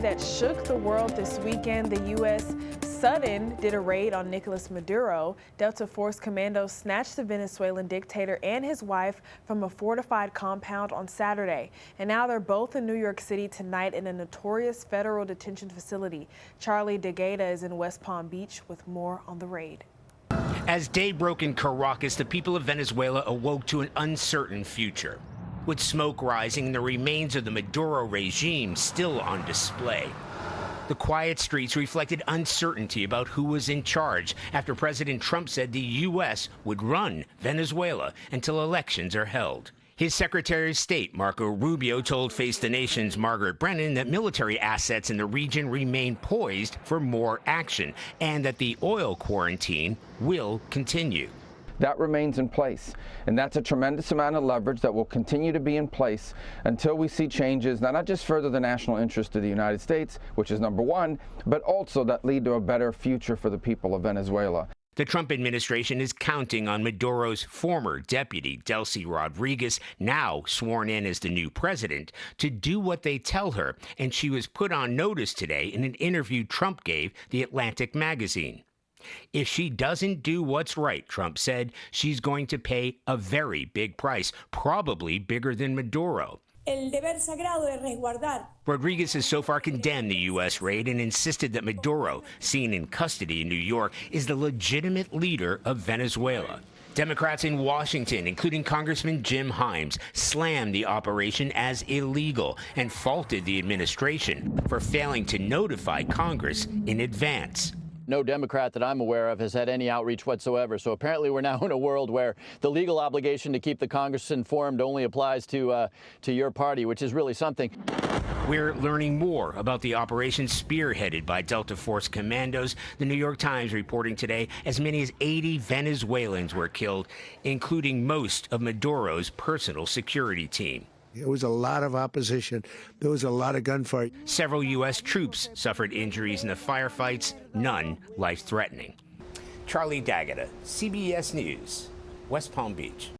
that shook the world this weekend. The U.S. sudden did a raid on Nicolas Maduro. Delta Force commandos snatched the Venezuelan dictator and his wife from a fortified compound on Saturday. And now they're both in New York City tonight in a notorious federal detention facility. Charlie Dictator is in West Palm Beach with more on the raid. As day broke in Caracas, the people of Venezuela awoke to an uncertain future, with smoke rising and the remains of the Maduro regime still on display. The quiet streets reflected uncertainty about who was in charge after President Trump said the U.S. would run Venezuela until elections are held. His Secretary of State, Marco Rubio, told Face the Nation's Margaret Brennan that military assets in the region remain poised for more action and that the oil quarantine will continue. That remains in place, and that's a tremendous amount of leverage that will continue to be in place until we see changes that not just further the national interest of the United States, which is number one, but also that lead to a better future for the people of Venezuela. The Trump administration is counting on Maduro's former deputy, Delcy Rodriguez, now sworn in as the new president, to do what they tell her, and she was put on notice today in an interview Trump gave The Atlantic magazine. If she doesn't do what's right, Trump said, she's going to pay a very big price, probably bigger than Maduro. El deber sagrado de resguardar. Rodriguez has so far condemned the U.S. raid and insisted that Maduro, seen in custody in New York, is the legitimate leader of Venezuela. Democrats in Washington, including Congressman Jim Himes, slammed the operation as illegal and faulted the administration for failing to notify Congress in advance. No Democrat that I'm aware of has had any outreach whatsoever. So apparently we're now in a world where the legal obligation to keep the Congress informed only applies to your party, which is really something. We're learning more about the operation spearheaded by Delta Force commandos. The New York Times reporting today as many as 80 Venezuelans were killed, including most of Maduro's personal security team. There was a lot of opposition. There was a lot of gunfight. Several U.S. troops suffered injuries in the firefights, none life-threatening. Charlie Dictator, CBS News, West Palm Beach.